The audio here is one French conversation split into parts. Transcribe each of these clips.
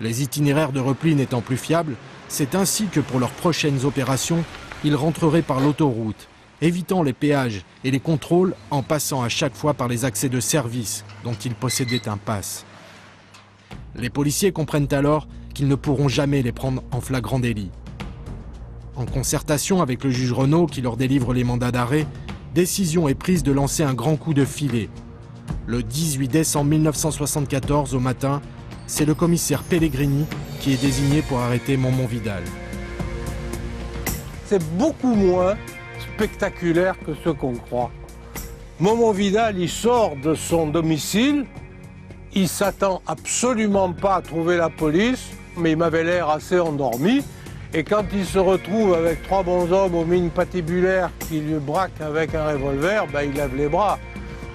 Les itinéraires de repli n'étant plus fiables, c'est ainsi que pour leurs prochaines opérations, ils rentreraient par l'autoroute, évitant les péages et les contrôles en passant à chaque fois par les accès de service dont ils possédaient un pass. Les policiers comprennent alors qu'ils ne pourront jamais les prendre en flagrant délit. En concertation avec le juge Renaud qui leur délivre les mandats d'arrêt, décision est prise de lancer un grand coup de filet. Le 18 décembre 1974 au matin, c'est le commissaire Pellegrini qui est désigné pour arrêter Momon Vidal. C'est beaucoup moins spectaculaire que ce qu'on croit. Momon Vidal, il sort de son domicile, il s'attend absolument pas à trouver la police, mais il m'avait l'air assez endormi. Et quand il se retrouve avec trois bons hommes aux mines patibulaires qui lui braquent avec un revolver, ben, il lève les bras.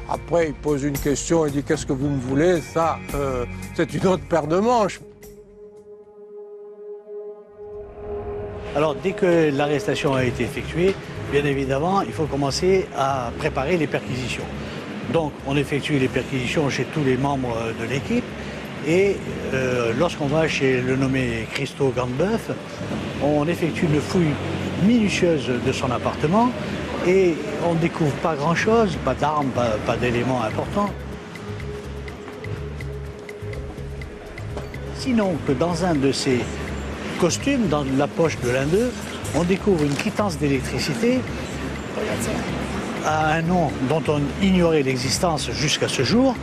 Après, il pose une question, il dit « Qu'est-ce que vous me voulez ?» Ça, c'est une autre paire de manches. Alors, dès que l'arrestation a été effectuée, bien évidemment, il faut commencer à préparer les perquisitions. Donc, on effectue les perquisitions chez tous les membres de l'équipe. Et lorsqu'on va chez le nommé Christo Gambeuf, on effectue une fouille minutieuse de son appartement et on ne découvre pas grand-chose, pas d'armes, pas d'éléments importants. Sinon que dans un de ses costumes, dans la poche de l'un d'eux, on découvre une quittance d'électricité à un nom dont on ignorait l'existence jusqu'à ce jour,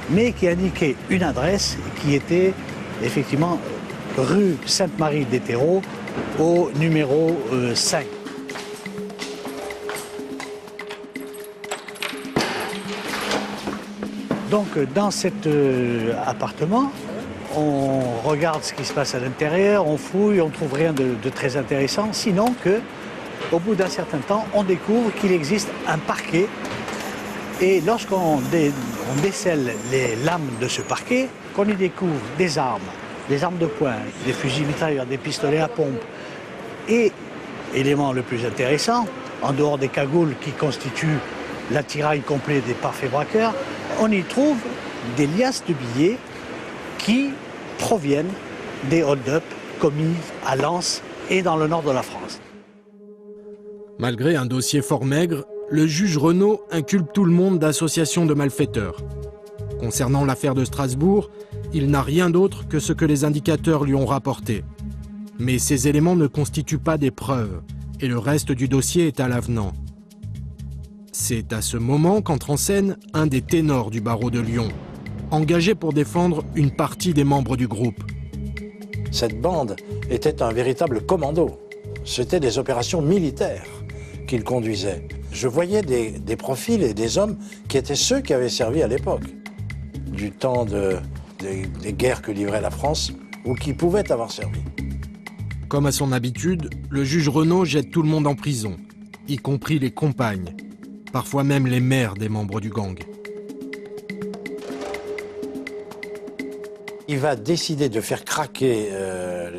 mais qui indiquait une adresse qui était effectivement rue Sainte-Marie des Terreaux au numéro 5. Donc dans cet appartement, on regarde ce qui se passe à l'intérieur, on fouille, on ne trouve rien de très intéressant, sinon que, au bout d'un certain temps, on découvre qu'il existe un parquet. Et lorsqu'on décèle les lames de ce parquet, qu'on y découvre des armes de poing, des fusils mitrailleurs, des pistolets à pompe, et, élément le plus intéressant, en dehors des cagoules qui constituent l'attirail complet des parfaits braqueurs, on y trouve des liasses de billets qui proviennent des hold-up commis à Lens et dans le nord de la France. Malgré un dossier fort maigre, le juge Renaud inculpe tout le monde d'association de malfaiteurs. Concernant l'affaire de Strasbourg, il n'a rien d'autre que ce que les indicateurs lui ont rapporté. Mais ces éléments ne constituent pas des preuves, et le reste du dossier est à l'avenant. C'est à ce moment qu'entre en scène un des ténors du barreau de Lyon, engagé pour défendre une partie des membres du groupe. Cette bande était un véritable commando. C'était des opérations militaires qu'il conduisait. Je voyais des profils et des hommes qui étaient ceux qui avaient servi à l'époque, du temps des guerres que livrait la France, ou qui pouvaient avoir servi. Comme à son habitude, le juge Renaud jette tout le monde en prison, y compris les compagnes, parfois même les mères des membres du gang. Il va décider de faire craquer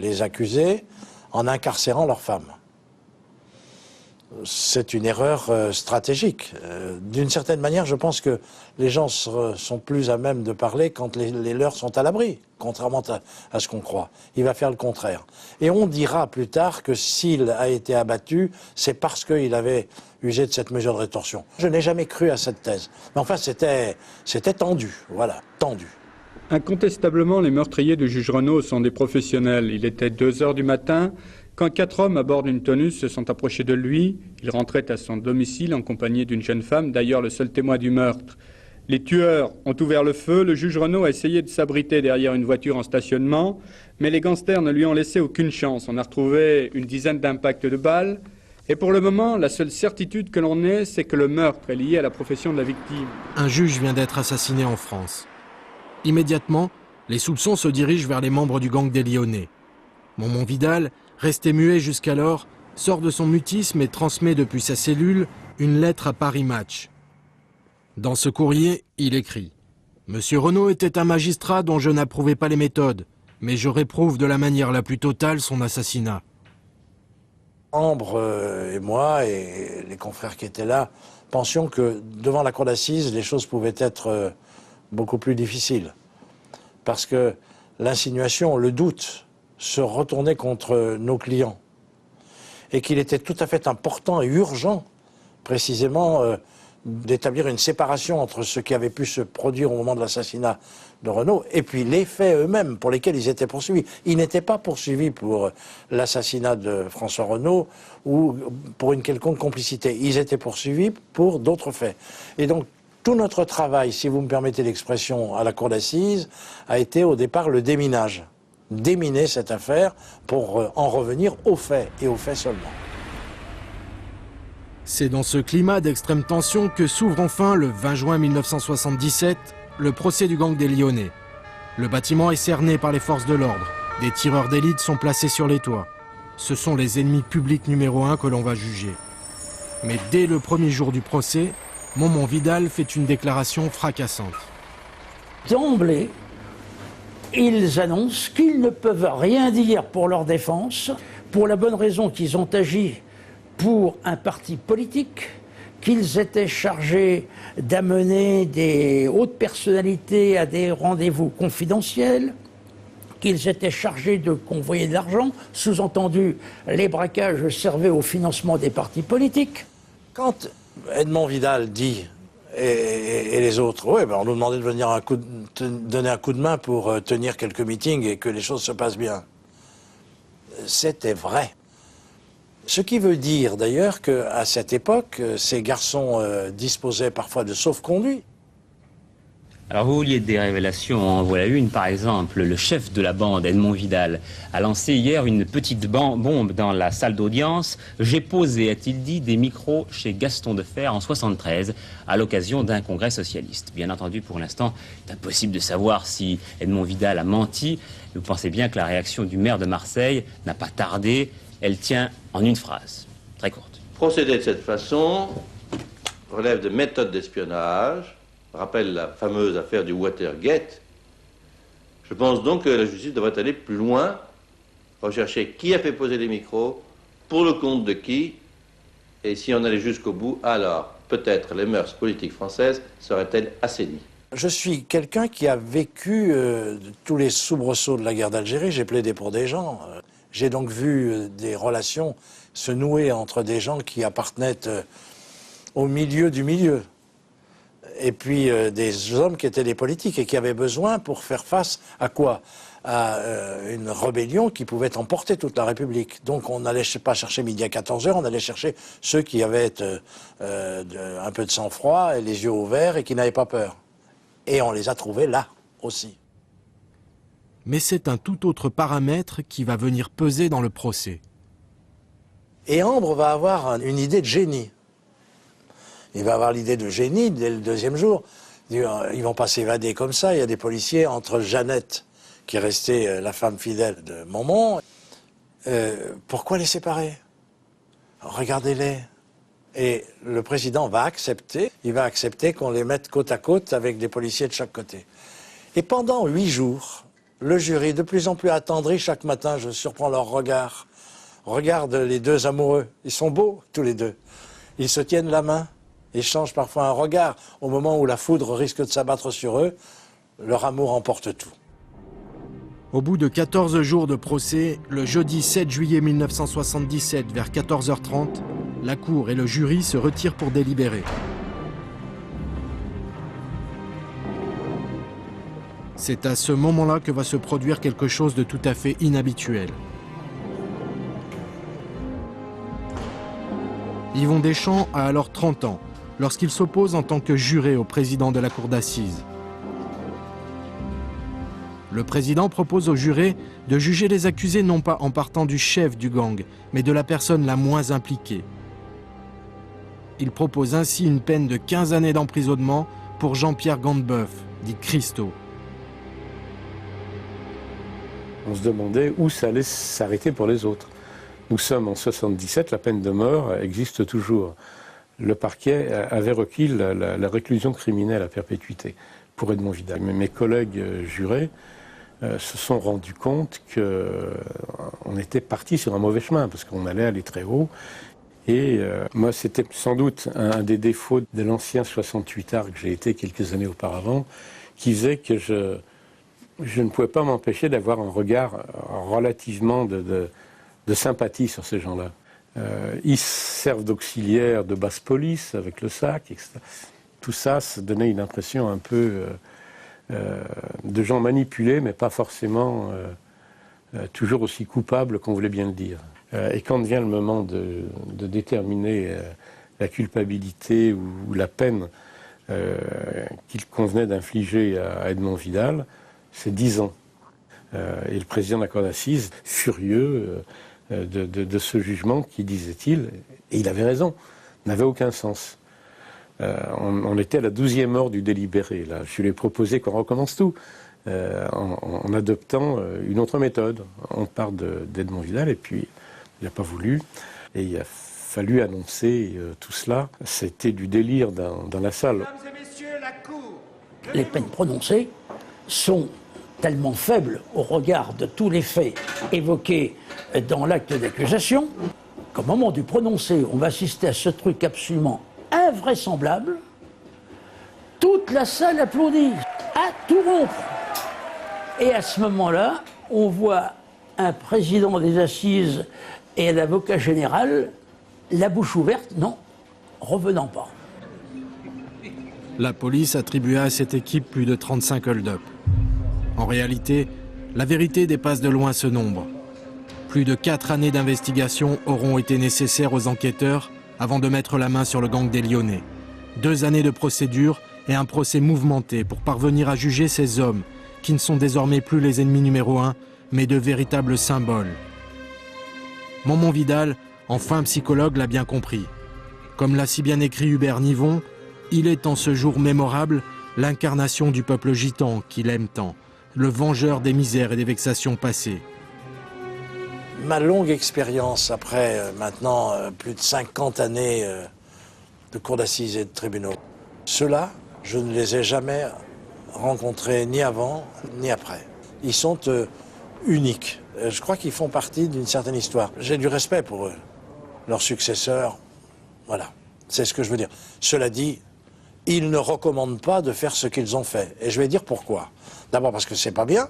les accusés en incarcérant leurs femmes. C'est une erreur stratégique. D'une certaine manière, je pense que les gens sont plus à même de parler quand les leurs sont à l'abri, contrairement à ce qu'on croit. Il va faire le contraire. Et on dira plus tard que s'il a été abattu, c'est parce qu'il avait usé de cette mesure de rétorsion. Je n'ai jamais cru à cette thèse. Mais enfin, c'était tendu, voilà, tendu. Incontestablement, les meurtriers du juge Renaud sont des professionnels. Il était 2 heures du matin. Quand 4 hommes à bord d'une Tonus se sont approchés de lui, il rentrait à son domicile en compagnie d'une jeune femme, d'ailleurs le seul témoin du meurtre. Les tueurs ont ouvert le feu, le juge Renaud a essayé de s'abriter derrière une voiture en stationnement, mais les gangsters ne lui ont laissé aucune chance. On a retrouvé une dizaine d'impacts de balles, et pour le moment, la seule certitude que l'on ait, c'est que le meurtre est lié à la profession de la victime. Un juge vient d'être assassiné en France. Immédiatement, les soupçons se dirigent vers les membres du gang des Lyonnais. Momon Vidal, resté muet jusqu'alors, sort de son mutisme et transmet depuis sa cellule une lettre à Paris Match. Dans ce courrier, il écrit « Monsieur Renaud était un magistrat dont je n'approuvais pas les méthodes, mais je réprouve de la manière la plus totale son assassinat. » Ambre et moi et les confrères qui étaient là pensions que devant la cour d'assises, les choses pouvaient être beaucoup plus difficiles. Parce que l'insinuation, le doute se retournait contre nos clients. Et qu'il était tout à fait important et urgent, précisément, d'établir une séparation entre ce qui avait pu se produire au moment de l'assassinat de Renault et puis les faits eux-mêmes pour lesquels ils étaient poursuivis. Ils n'étaient pas poursuivis pour l'assassinat de François Renault ou pour une quelconque complicité. Ils étaient poursuivis pour d'autres faits. Et donc, tout notre travail, si vous me permettez l'expression, à la cour d'assises, a été au départ le déminage. Déminer cette affaire pour en revenir aux faits et aux faits seulement. C'est dans ce climat d'extrême tension que s'ouvre enfin, le 20 juin 1977, le procès du gang des Lyonnais. Le bâtiment est cerné par les forces de l'ordre. Des tireurs d'élite sont placés sur les toits. Ce sont les ennemis publics numéro 1 que l'on va juger. Mais dès le premier jour du procès, Momon Vidal fait une déclaration fracassante. D'emblée, ils annoncent qu'ils ne peuvent rien dire pour leur défense, pour la bonne raison qu'ils ont agi pour un parti politique, qu'ils étaient chargés d'amener des hautes personnalités à des rendez-vous confidentiels, qu'ils étaient chargés de convoyer de l'argent, sous-entendu, les braquages servaient au financement des partis politiques. Quand Edmond Vidal dit, et les autres, ouais, ben on nous demandait de venir donner un coup de main pour tenir quelques meetings et que les choses se passent bien. C'était vrai. Ce qui veut dire d'ailleurs qu'à cette époque, ces garçons disposaient parfois de sauf-conduits. Alors vous vouliez des révélations, en voilà une par exemple. Le chef de la bande, Edmond Vidal, a lancé hier une petite bombe dans la salle d'audience. J'ai posé, a-t-il dit, des micros chez Gaston Defferre en 1973 à l'occasion d'un congrès socialiste. Bien entendu, pour l'instant, il est impossible de savoir si Edmond Vidal a menti. Vous pensez bien que la réaction du maire de Marseille n'a pas tardé. Elle tient en une phrase, très courte. Procéder de cette façon relève de méthodes d'espionnage, rappelle la fameuse affaire du Watergate. Je pense donc que la justice devrait aller plus loin, rechercher qui a fait poser les micros, pour le compte de qui, et si on allait jusqu'au bout, alors peut-être les mœurs politiques françaises seraient-elles assainies. Je suis quelqu'un qui a vécu tous les soubresauts de la guerre d'Algérie, j'ai plaidé pour des gens. J'ai donc vu des relations se nouer entre des gens qui appartenaient au milieu du milieu. Et puis des hommes qui étaient des politiques et qui avaient besoin pour faire face à quoi? À une rébellion qui pouvait emporter toute la République. Donc on n'allait pas chercher midi à 14h, on allait chercher ceux qui avaient un peu de sang-froid et les yeux ouverts et qui n'avaient pas peur. Et on les a trouvés là aussi. Mais c'est un tout autre paramètre qui va venir peser dans le procès. Et Ambre va avoir une idée de génie. Il va avoir l'idée de génie dès le deuxième jour. Ils vont pas s'évader comme ça. Il y a des policiers entre Jeannette, qui est restée la femme fidèle de Momon. Pourquoi les séparer? Regardez-les. Et le président va accepter. Il va accepter qu'on les mette côte à côte avec des policiers de chaque côté. Et pendant 8 jours, le jury, de plus en plus attendri, chaque matin, je surprends leur regard. Regarde les deux amoureux. Ils sont beaux, tous les deux. Ils se tiennent la main, échangent parfois un regard. Au moment où la foudre risque de s'abattre sur eux, leur amour emporte tout. Au bout de 14 jours de procès, le jeudi 7 juillet 1977, vers 14h30, la cour et le jury se retirent pour délibérer. C'est à ce moment-là que va se produire quelque chose de tout à fait inhabituel. Yvon Deschamps a alors 30 ans, lorsqu'il s'oppose en tant que juré au président de la cour d'assises. Le président propose aux jurés de juger les accusés non pas en partant du chef du gang, mais de la personne la moins impliquée. Il propose ainsi une peine de 15 années d'emprisonnement pour Jean-Pierre Gandebeuf, dit Christo. On se demandait où ça allait s'arrêter pour les autres. Nous sommes en 77, la peine de mort existe toujours. Le parquet avait requis la réclusion criminelle à perpétuité pour Edmond Vidal. Mais mes collègues jurés se sont rendus compte qu'on était parti sur un mauvais chemin, parce qu'on allait aller très haut. Et moi, c'était sans doute un des défauts de l'ancien 68 art que j'ai été quelques années auparavant, qui faisait que Je ne pouvais pas m'empêcher d'avoir un regard relativement de sympathie sur ces gens-là. Ils servent d'auxiliaires de basse police avec le SAC, etc. Tout ça, ça donnait une impression un peu de gens manipulés, mais pas forcément toujours aussi coupables qu'on voulait bien le dire. Et quand vient le moment de déterminer la culpabilité ou la peine qu'il convenait d'infliger à Edmond Vidal, c'est 10 ans. Et le président de la cour d'assises, furieux de ce jugement qui, disait-il, et il avait raison, n'avait aucun sens. On était à la 12e heure du délibéré. Là. Je lui ai proposé qu'on recommence tout en adoptant une autre méthode. On part d'Edmond Vidal et puis il n'a pas voulu. Et il a fallu annoncer tout cela. C'était du délire dans la salle. Les peines prononcées sont tellement faibles au regard de tous les faits évoqués dans l'acte d'accusation qu'au moment du prononcé, on va assister à ce truc absolument invraisemblable. Toute la salle applaudit, à tout rompre. Et à ce moment-là, on voit un président des assises et un avocat général, la bouche ouverte, non, revenant pas. La police attribua à cette équipe plus de 35 hold-up. En réalité, la vérité dépasse de loin ce nombre. Plus de 4 années d'investigation auront été nécessaires aux enquêteurs avant de mettre la main sur le gang des Lyonnais. 2 années de procédure et un procès mouvementé pour parvenir à juger ces hommes qui ne sont désormais plus les ennemis numéro 1, mais de véritables symboles. Momon Vidal, enfin psychologue, l'a bien compris. Comme l'a si bien écrit Hubert Nivon, il est en ce jour mémorable l'incarnation du peuple gitan qu'il aime tant, le vengeur des misères et des vexations passées. Ma longue expérience, après maintenant plus de 50 années de cour d'assises et de tribunaux, ceux-là, je ne les ai jamais rencontrés ni avant ni après. Ils sont uniques. Je crois qu'ils font partie d'une certaine histoire. J'ai du respect pour eux, leurs successeurs. Voilà, c'est ce que je veux dire. Cela dit, ils ne recommandent pas de faire ce qu'ils ont fait. Et je vais dire pourquoi. D'abord parce que c'est pas bien,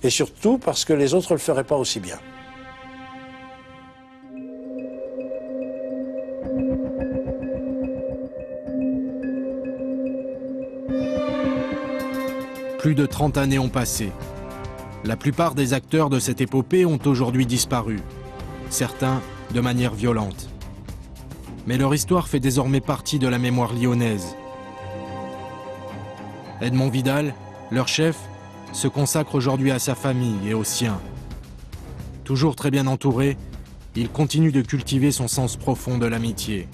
et surtout parce que les autres ne le feraient pas aussi bien. Plus de 30 années ont passé. La plupart des acteurs de cette épopée ont aujourd'hui disparu. Certains de manière violente. Mais leur histoire fait désormais partie de la mémoire lyonnaise. Edmond Vidal, leur chef, se consacre aujourd'hui à sa famille et aux siens. Toujours très bien entouré, il continue de cultiver son sens profond de l'amitié.